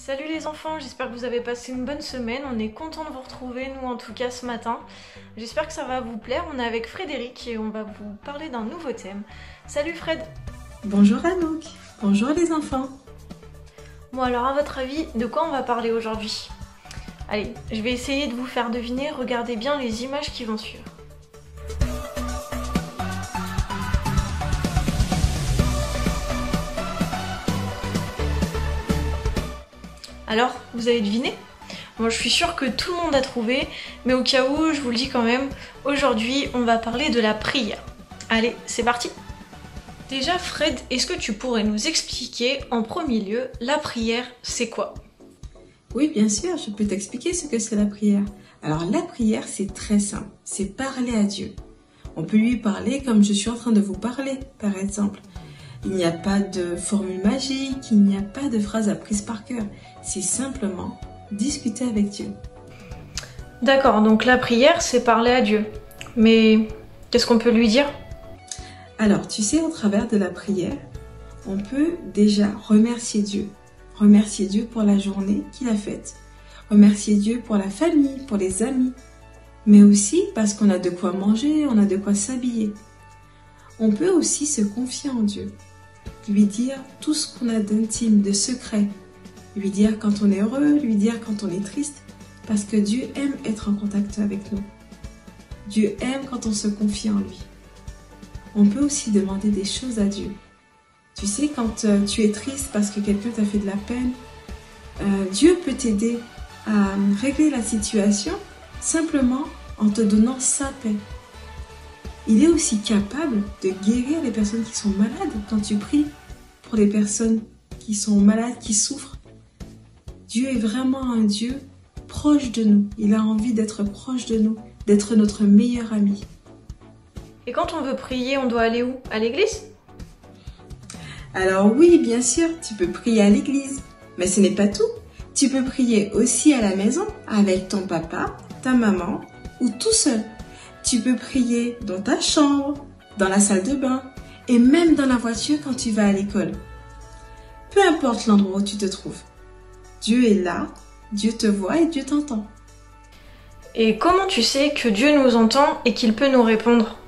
Salut les enfants, j'espère que vous avez passé une bonne semaine. On est content de vous retrouver, nous en tout cas ce matin. J'espère que ça va vous plaire. On est avec Frédéric et on va vous parler d'un nouveau thème. Salut Fred. Bonjour Anouk, bonjour les enfants. Bon alors à votre avis, de quoi on va parler aujourd'hui? Allez, je vais essayer de vous faire deviner, regardez bien les images qui vont suivre. Alors, vous avez deviné? Bon, je suis sûre que tout le monde a trouvé, mais au cas où, je vous le dis quand même, aujourd'hui, on va parler de la prière. Allez, c'est parti! Déjà, Fred, est-ce que tu pourrais nous expliquer, en premier lieu, la prière, c'est quoi? Oui, bien sûr, je peux t'expliquer ce que c'est la prière. Alors, la prière, c'est très simple, c'est parler à Dieu. On peut lui parler comme je suis en train de vous parler, par exemple. Il n'y a pas de formule magique, il n'y a pas de phrase apprise par cœur. C'est simplement discuter avec Dieu. D'accord, donc la prière, c'est parler à Dieu. Mais qu'est-ce qu'on peut lui dire? Alors, tu sais, au travers de la prière, on peut déjà remercier Dieu. Remercier Dieu pour la journée qu'il a faite. Remercier Dieu pour la famille, pour les amis. Mais aussi parce qu'on a de quoi manger, on a de quoi s'habiller. On peut aussi se confier en Dieu. Lui dire tout ce qu'on a d'intime, de secret. Lui dire quand on est heureux, lui dire quand on est triste. Parce que Dieu aime être en contact avec nous. Dieu aime quand on se confie en lui. On peut aussi demander des choses à Dieu. Tu sais, quand tu es triste parce que quelqu'un t'a fait de la peine, Dieu peut t'aider à régler la situation simplement en te donnant sa paix. Il est aussi capable de guérir les personnes qui sont malades quand tu pries pour les personnes qui sont malades, qui souffrent. Dieu est vraiment un Dieu proche de nous. Il a envie d'être proche de nous, d'être notre meilleur ami. Et quand on veut prier, on doit aller où? À l'église? Alors oui, bien sûr, tu peux prier à l'église. Mais ce n'est pas tout. Tu peux prier aussi à la maison, avec ton papa, ta maman ou tout seul. Tu peux prier dans ta chambre, dans la salle de bain et même dans la voiture quand tu vas à l'école. Peu importe l'endroit où tu te trouves. Dieu est là, Dieu te voit et Dieu t'entend. Et comment tu sais que Dieu nous entend et qu'il peut nous répondre?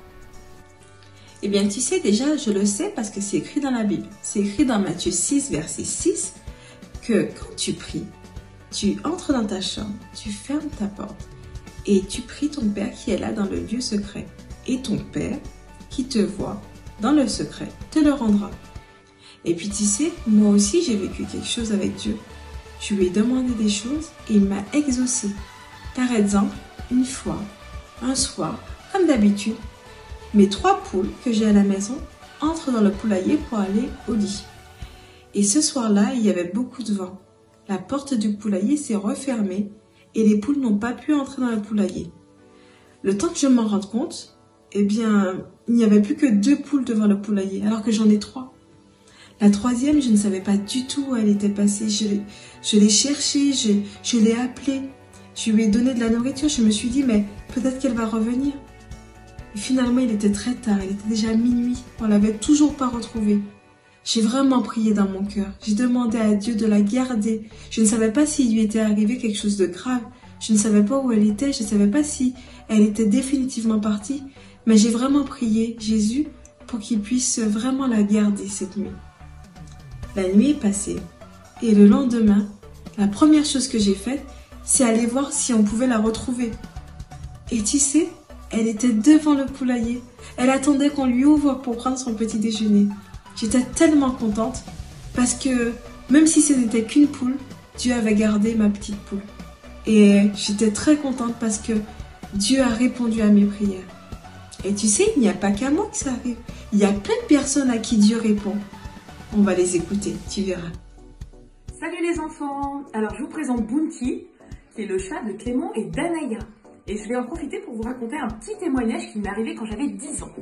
Eh bien, tu sais déjà, je le sais parce que c'est écrit dans la Bible. C'est écrit dans Matthieu 6, verset 6, que quand tu pries, tu entres dans ta chambre, tu fermes ta porte et tu pries ton Père qui est là dans le lieu secret. Et ton Père, qui te voit dans le secret, te le rendra. Et puis tu sais, moi aussi j'ai vécu quelque chose avec Dieu. Je lui ai demandé des choses et il m'a exaucé. Par exemple, une fois, un soir, comme d'habitude, mes 3 poules que j'ai à la maison entrent dans le poulailler pour aller au lit. Et ce soir-là, il y avait beaucoup de vent. La porte du poulailler s'est refermée et les poules n'ont pas pu entrer dans le poulailler. Le temps que je m'en rende compte, eh bien, il n'y avait plus que 2 poules devant le poulailler, alors que j'en ai 3. La 3e, je ne savais pas du tout où elle était passée. Je l'ai cherchée, je l'ai appelée. Je lui ai donné de la nourriture. Je me suis dit, mais peut-être qu'elle va revenir. Et finalement, il était très tard. Il était déjà minuit. On l'avait toujours pas retrouvée. J'ai vraiment prié dans mon cœur. J'ai demandé à Dieu de la garder. Je ne savais pas s'il lui était arrivé quelque chose de grave. Je ne savais pas où elle était. Je ne savais pas si elle était définitivement partie. Mais j'ai vraiment prié Jésus pour qu'il puisse vraiment la garder cette nuit. La nuit est passée. Et le lendemain, la première chose que j'ai faite, c'est aller voir si on pouvait la retrouver. Et tu sais, elle était devant le poulailler. Elle attendait qu'on lui ouvre pour prendre son petit déjeuner. J'étais tellement contente parce que même si ce n'était qu'une poule, Dieu avait gardé ma petite poule. Et j'étais très contente parce que Dieu a répondu à mes prières. Et tu sais, il n'y a pas qu'à moi que ça arrive. Il y a plein de personnes à qui Dieu répond. On va les écouter, tu verras. Salut les enfants! Alors je vous présente Bounty, qui est le chat de Clément et d'Anaïa. Et je vais en profiter pour vous raconter un petit témoignage qui m'est arrivé quand j'avais 10 ans.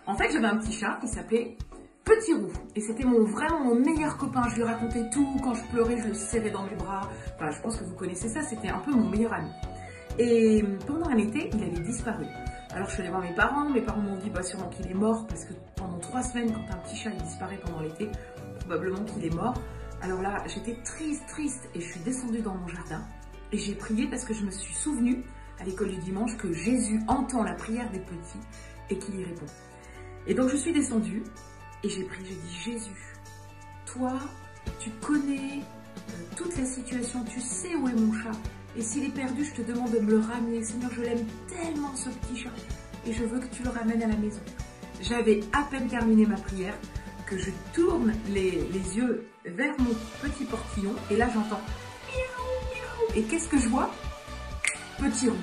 En fait, j'avais un petit chat qui s'appelait Petit Roux. Et c'était vraiment mon meilleur copain. Je lui racontais tout. Quand je pleurais, je le serrais dans mes bras. Enfin, je pense que vous connaissez ça. C'était un peu mon meilleur ami. Et pendant un été, il avait disparu. Alors je suis allée voir mes parents m'ont dit sûrement qu'il est mort parce que pendant 3 semaines, quand un petit chat il disparaît pendant l'été, probablement qu'il est mort. Alors là, j'étais triste et je suis descendue dans mon jardin et j'ai prié parce que je me suis souvenue à l'école du dimanche que Jésus entend la prière des petits et qu'il y répond. Et donc je suis descendue et j'ai prié, j'ai dit Jésus, toi, tu connais toute la situation, tu sais où est mon chat. Et s'il est perdu, je te demande de me le ramener. Seigneur, je l'aime tellement ce petit chat et je veux que tu le ramènes à la maison. J'avais à peine terminé ma prière que je tourne les yeux vers mon petit portillon et là j'entends miaou, miaou. Et qu'est-ce que je vois? Petit roux.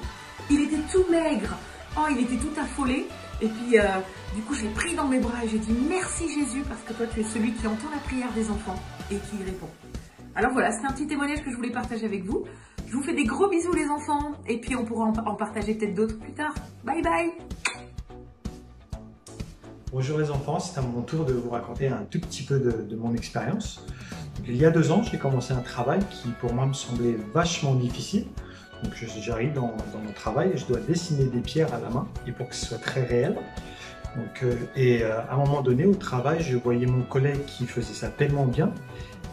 Il était tout maigre. Oh, il était tout affolé. Et puis, du coup, je l'ai pris dans mes bras et j'ai dit merci Jésus parce que toi, tu es celui qui entend la prière des enfants et qui y répond. Alors voilà, c'est un petit témoignage que je voulais partager avec vous. Je vous fais des gros bisous les enfants et puis on pourra en partager peut-être d'autres plus tard. Bye bye! Bonjour les enfants, c'est à mon tour de vous raconter un tout petit peu de mon expérience. Il y a 2 ans, j'ai commencé un travail qui pour moi me semblait vachement difficile. Donc j'arrive dans mon travail et je dois dessiner des pierres à la main et pour que ce soit très réel. Donc, à un moment donné au travail, je voyais mon collègue qui faisait ça tellement bien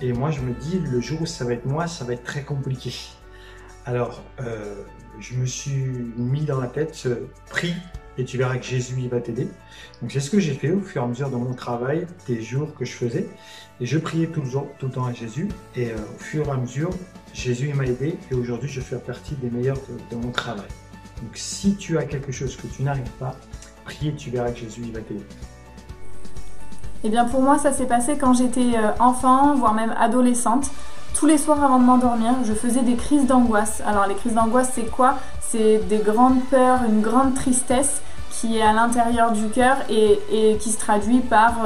et moi je me dis le jour où ça va être moi, ça va être très compliqué. Alors je me suis mis dans la tête, prie et tu verras que Jésus il va t'aider. Donc c'est ce que j'ai fait au fur et à mesure de mon travail, des jours que je faisais. Et je priais tout le temps à Jésus. Et au fur et à mesure, Jésus m'a aidé. Et aujourd'hui, je fais partie des meilleurs de mon travail. Donc si tu as quelque chose que tu n'arrives pas, prie et tu verras que Jésus il va t'aider. Eh bien pour moi, ça s'est passé quand j'étais enfant, voire même adolescente. Tous les soirs avant de m'endormir, je faisais des crises d'angoisse. Alors les crises d'angoisse, c'est quoi? C'est des grandes peurs, une grande tristesse qui est à l'intérieur du cœur et qui se traduit par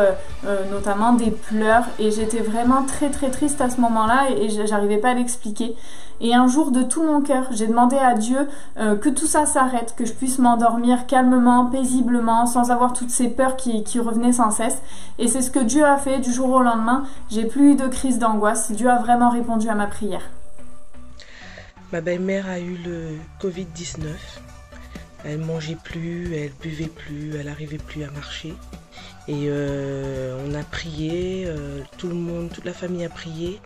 notamment des pleurs. Et j'étais vraiment très triste à ce moment-là et j'arrivais pas à l'expliquer. Et un jour, de tout mon cœur, j'ai demandé à Dieu que tout ça s'arrête, que je puisse m'endormir calmement, paisiblement, sans avoir toutes ces peurs qui revenaient sans cesse. Et c'est ce que Dieu a fait du jour au lendemain. J'ai plus eu de crise d'angoisse. Dieu a vraiment répondu à ma prière. Ma belle-mère a eu le Covid-19. Elle mangeait plus, elle buvait plus, elle n'arrivait plus à marcher. Et on a prié, toute la famille a prié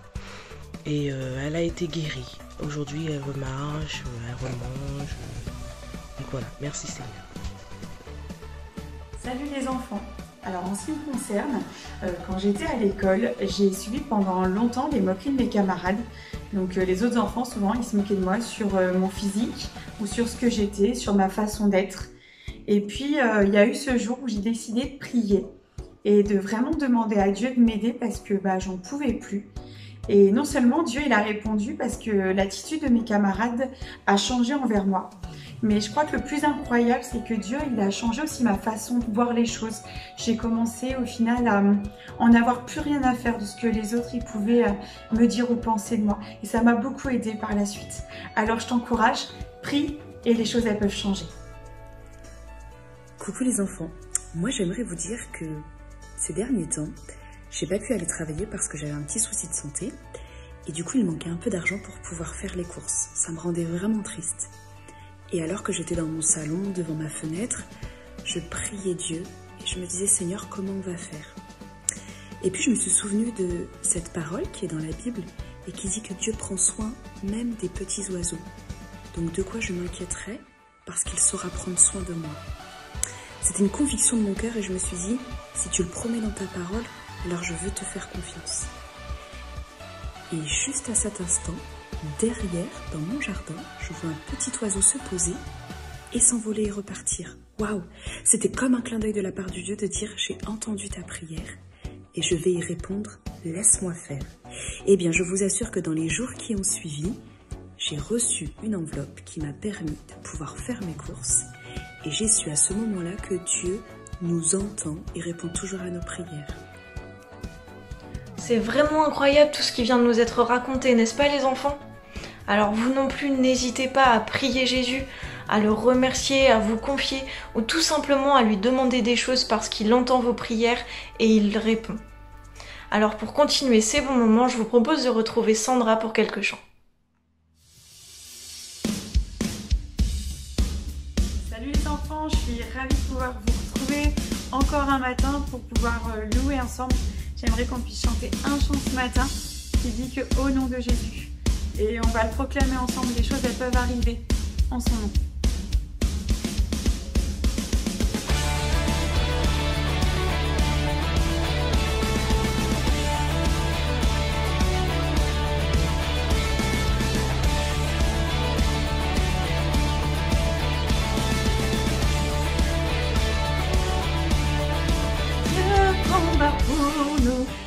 et elle a été guérie. Aujourd'hui, elle remarche, elle remange. Donc voilà, merci Seigneur. Salut les enfants. Alors en ce qui me concerne, quand j'étais à l'école, j'ai subi pendant longtemps les moqueries de mes camarades. Donc les autres enfants, souvent, ils se moquaient de moi sur mon physique ou sur ce que j'étais, sur ma façon d'être. Et puis il y a eu ce jour où j'ai décidé de prier et de vraiment demander à Dieu de m'aider parce que j'en pouvais plus. Et non seulement Dieu il a répondu parce que l'attitude de mes camarades a changé envers moi. Mais je crois que le plus incroyable, c'est que Dieu, il a changé aussi ma façon de voir les choses. J'ai commencé au final à en avoir plus rien à faire de ce que les autres ils pouvaient me dire ou penser de moi. Et ça m'a beaucoup aidé par la suite. Alors je t'encourage, prie et les choses elles peuvent changer. Coucou les enfants, moi j'aimerais vous dire que ces derniers temps, j'ai pas pu aller travailler parce que j'avais un petit souci de santé. Et du coup il manquait un peu d'argent pour pouvoir faire les courses. Ça me rendait vraiment triste. Et alors que j'étais dans mon salon, devant ma fenêtre, je priais Dieu et je me disais, Seigneur, comment on va faire? Et puis je me suis souvenue de cette parole qui est dans la Bible et qui dit que Dieu prend soin même des petits oiseaux. Donc de quoi je m'inquiéterais? Parce qu'il saura prendre soin de moi. C'était une conviction de mon cœur et je me suis dit, si tu le promets dans ta parole, alors je veux te faire confiance. Et juste à cet instant, derrière, dans mon jardin, je vois un petit oiseau se poser et s'envoler et repartir. Waouh! C'était comme un clin d'œil de la part du Dieu de dire, j'ai entendu ta prière et je vais y répondre, laisse-moi faire. Eh bien, je vous assure que dans les jours qui ont suivi, j'ai reçu une enveloppe qui m'a permis de pouvoir faire mes courses et j'ai su à ce moment-là que Dieu nous entend et répond toujours à nos prières. C'est vraiment incroyable tout ce qui vient de nous être raconté, n'est-ce pas les enfants? Alors vous non plus, n'hésitez pas à prier Jésus, à le remercier, à vous confier ou tout simplement à lui demander des choses parce qu'il entend vos prières et il répond. Alors pour continuer ces bons moments, je vous propose de retrouver Sandra pour quelques chants. Salut les enfants, je suis ravie de pouvoir vous retrouver encore un matin pour pouvoir louer ensemble. J'aimerais qu'on puisse chanter un chant ce matin. qui dit que au nom de Jésus. Et on va le proclamer ensemble, les choses elles peuvent arriver en son nom.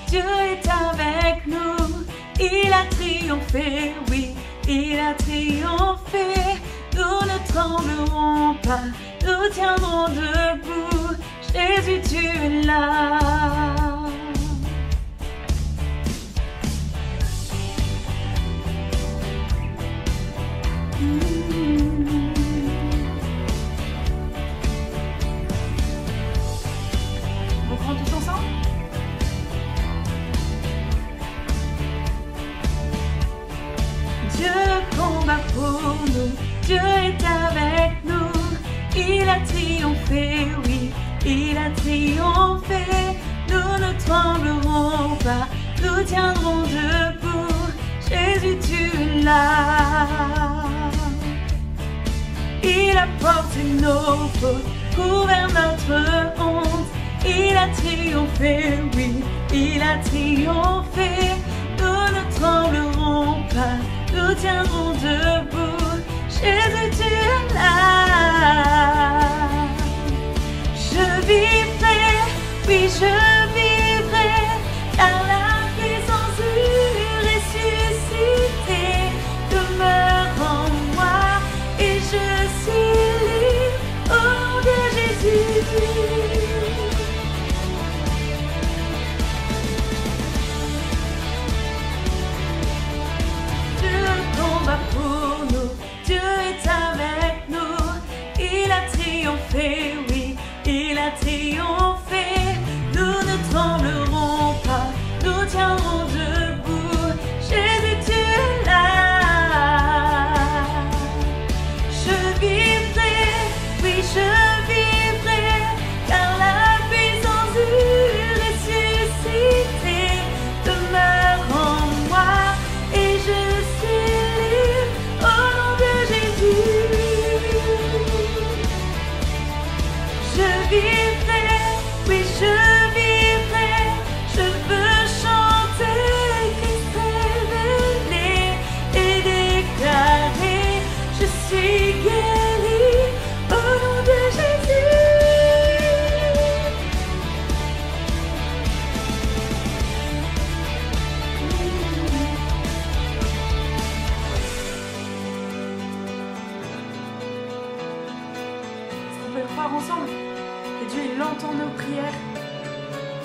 Dieu est avec nous, il a triomphé, oui, il a triomphé. Nous ne tremblerons pas, nous tiendrons debout. Jésus, tu es là. On reprend tous ensemble? Dieu combat pour nous, Dieu est avec nous, il a triomphé, oui, il a triomphé. Nous ne tremblerons pas, nous tiendrons debout. Jésus, tu es là. Il a porté nos fautes, couvert notre honte. Il a triomphé, oui, il a triomphé. Nous ne tremblerons pas, nous tiendrons debout. Jésus, tu es là. Je vivrai, oui, je vivrai, car la puissance du ressuscité demeure en moi. Et je suis libre au nom de Jésus. Pour nous, Dieu est avec nous, il a triomphé, oui, il a triomphé. Nous ne tremblerons pas, nous tiendrons debout. Jésus, tu es là. Je vivrai, oui, je vivrai, car la puissance du ressuscité demeure en moi. Et je suis au nom de Jésus, je vivrai, oui je vivrai, je veux chanter Christ révélé et déclarer, je suis guéri au nom de Jésus. On peut croire ensemble que Dieu il entend nos prières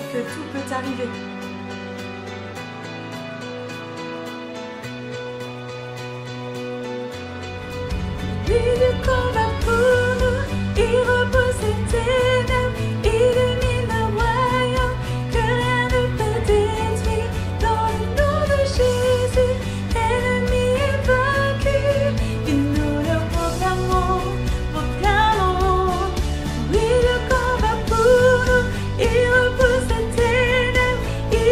et que tout peut arriver. Lui du combat pour nous, il repose les ténèbres, il domine le royaume, que rien ne peut détruire. Dans le nom de Jésus, l'ennemi est vaincu, et nous le proclamons. Oui, le combat pour nous, il repousse les ténèbres, il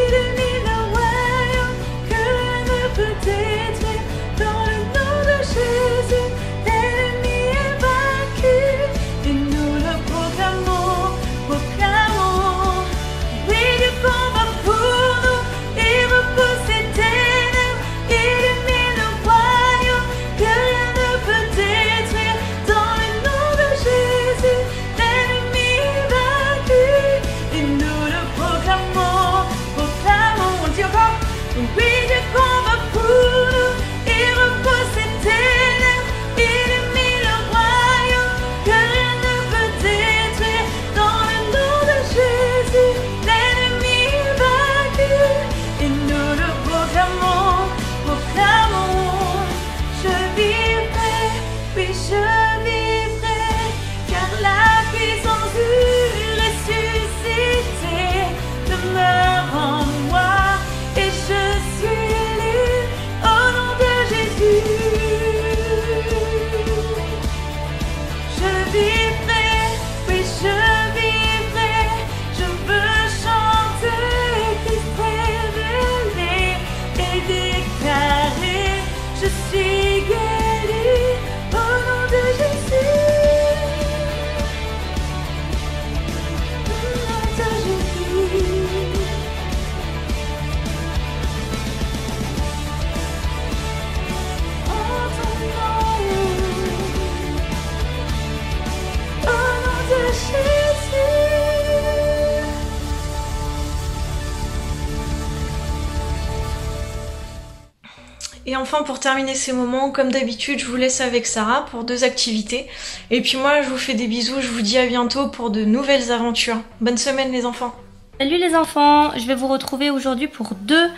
Et enfin, pour terminer ces moments, comme d'habitude, je vous laisse avec Sarah pour 2 activités. Et puis moi, je vous fais des bisous, je vous dis à bientôt pour de nouvelles aventures. Bonne semaine les enfants. Salut les enfants, je vais vous retrouver aujourd'hui pour 2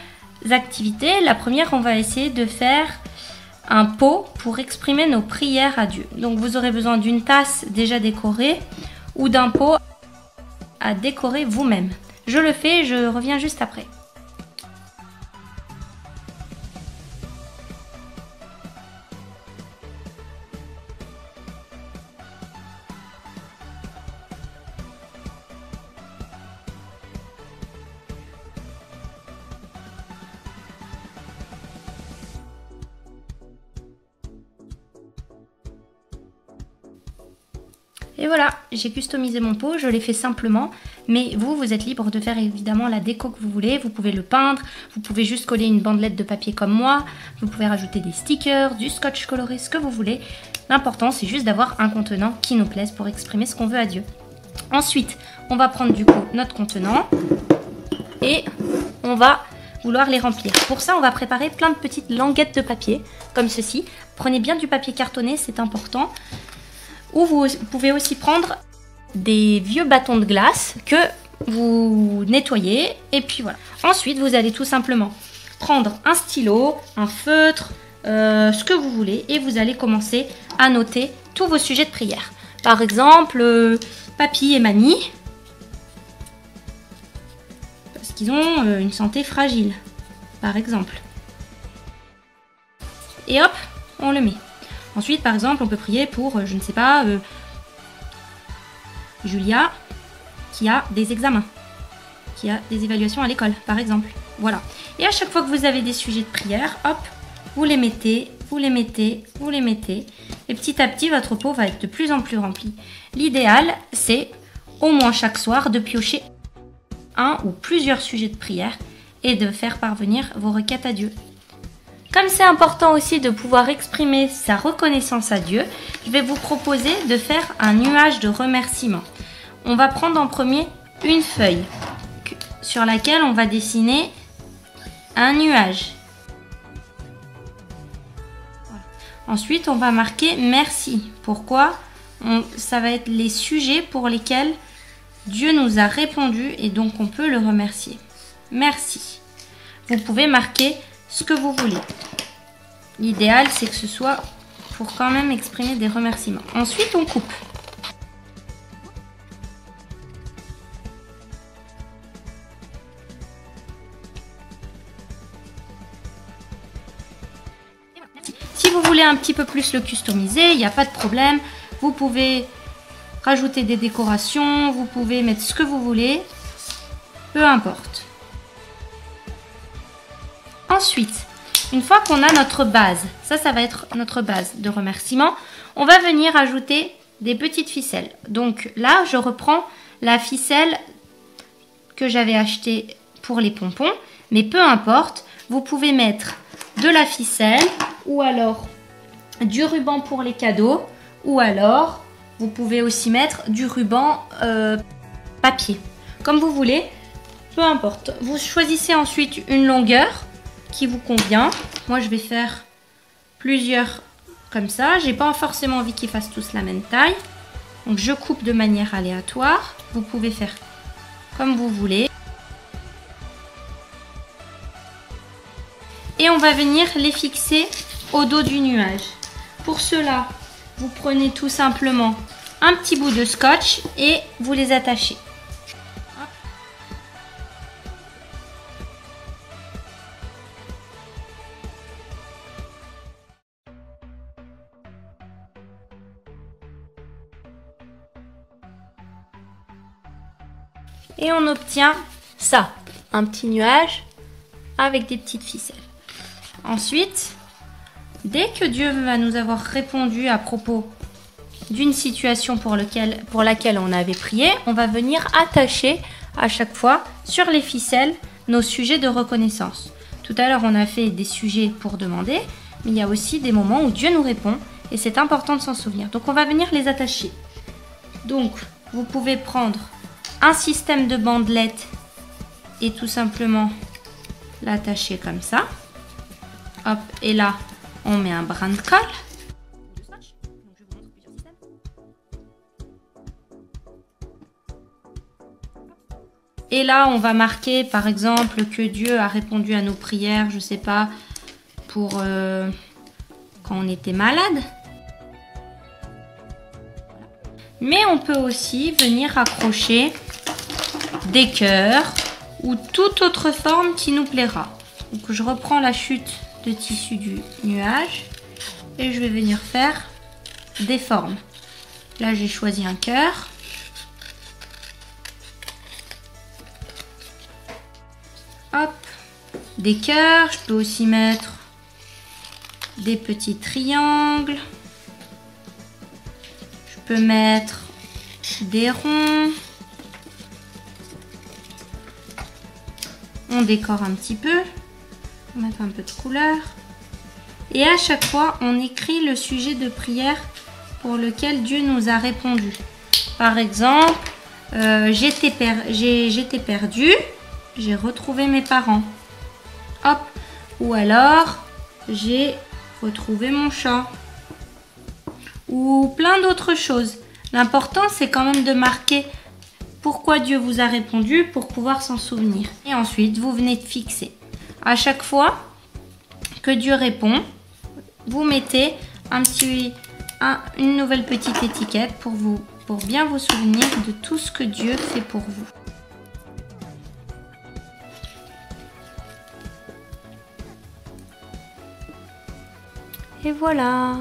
activités. La première, on va essayer de faire un pot pour exprimer nos prières à Dieu. Donc vous aurez besoin d'une tasse déjà décorée ou d'un pot à décorer vous-même. Je le fais, je reviens juste après. Et voilà, j'ai customisé mon pot, je l'ai fait simplement, mais vous êtes libre de faire évidemment la déco que vous voulez. Vous pouvez le peindre, vous pouvez juste coller une bandelette de papier comme moi, vous pouvez rajouter des stickers, du scotch coloré, ce que vous voulez. L'important, c'est juste d'avoir un contenant qui nous plaise pour exprimer ce qu'on veut à Dieu. Ensuite, on va prendre du coup notre contenant et on va vouloir les remplir. Pour ça, on va préparer plein de petites languettes de papier, comme ceci. Prenez bien du papier cartonné, c'est important. Ou vous pouvez aussi prendre des vieux bâtons de glace que vous nettoyez. Et puis voilà. Ensuite, vous allez tout simplement prendre un stylo, un feutre, ce que vous voulez. Et vous allez commencer à noter tous vos sujets de prière. Par exemple, papy et mamie. Parce qu'ils ont une santé fragile. Par exemple. Et hop, on le met. Ensuite, par exemple, on peut prier pour, je ne sais pas, Julia, qui a des examens, qui a des évaluations à l'école, par exemple. Voilà. Et à chaque fois que vous avez des sujets de prière, hop, vous les mettez, vous les mettez, vous les mettez. Et petit à petit, votre pot va être de plus en plus rempli. L'idéal, c'est au moins chaque soir de piocher un ou plusieurs sujets de prière et de faire parvenir vos requêtes à Dieu. Comme c'est important aussi de pouvoir exprimer sa reconnaissance à Dieu, je vais vous proposer de faire un nuage de remerciements. On va prendre en premier une feuille sur laquelle on va dessiner un nuage. Voilà. Ensuite, on va marquer merci. Pourquoi? Ça va être les sujets pour lesquels Dieu nous a répondu et donc on peut le remercier. Merci. Vous pouvez marquer ce que vous voulez. L'idéal, c'est que ce soit pour quand même exprimer des remerciements. Ensuite, on coupe. Si vous voulez un petit peu plus le customiser, il n'y a pas de problème. Vous pouvez rajouter des décorations, vous pouvez mettre ce que vous voulez. Peu importe. Ensuite, une fois qu'on a notre base, ça va être notre base de remerciement, on va venir ajouter des petites ficelles. Donc là, je reprends la ficelle que j'avais achetée pour les pompons, mais peu importe, vous pouvez mettre de la ficelle ou alors du ruban pour les cadeaux ou alors vous pouvez aussi mettre du ruban papier, comme vous voulez, peu importe. Vous choisissez ensuite une longueur qui vous convient. Moi je vais faire plusieurs comme ça, j'ai pas forcément envie qu'ils fassent tous la même taille, donc je coupe de manière aléatoire. Vous pouvez faire comme vous voulez et on va venir les fixer au dos du nuage. Pour cela, vous prenez tout simplement un petit bout de scotch et vous les attachez. Et on obtient ça, un petit nuage avec des petites ficelles. Ensuite, dès que Dieu va nous avoir répondu à propos d'une situation pour laquelle on avait prié, on va venir attacher à chaque fois sur les ficelles nos sujets de reconnaissance. Tout à l'heure, on a fait des sujets pour demander, mais il y a aussi des moments où Dieu nous répond et c'est important de s'en souvenir. Donc, on va venir les attacher. Donc, vous pouvez prendre un système de bandelettes et tout simplement l'attacher comme ça. Hop, et là, on met un brin de colle. Et là, on va marquer, par exemple, que Dieu a répondu à nos prières, je sais pas, pour quand on était malade. Mais on peut aussi venir accrocher des cœurs ou toute autre forme qui nous plaira. Donc je reprends la chute de tissu du nuage et je vais venir faire des formes. Là, j'ai choisi un cœur. Hop, des cœurs. Je peux aussi mettre des petits triangles. Je peux mettre des ronds. On décore un petit peu. On va mettre un peu de couleur. Et à chaque fois, on écrit le sujet de prière pour lequel Dieu nous a répondu. Par exemple, j'étais perdue, j'ai retrouvé mes parents. Hop. Ou alors, j'ai retrouvé mon chat. Ou plein d'autres choses. L'important, c'est quand même de marquer pourquoi Dieu vous a répondu pour pouvoir s'en souvenir. Et ensuite, vous venez de fixer. À chaque fois que Dieu répond, vous mettez une nouvelle petite étiquette pour bien vous souvenir de tout ce que Dieu fait pour vous. Et voilà.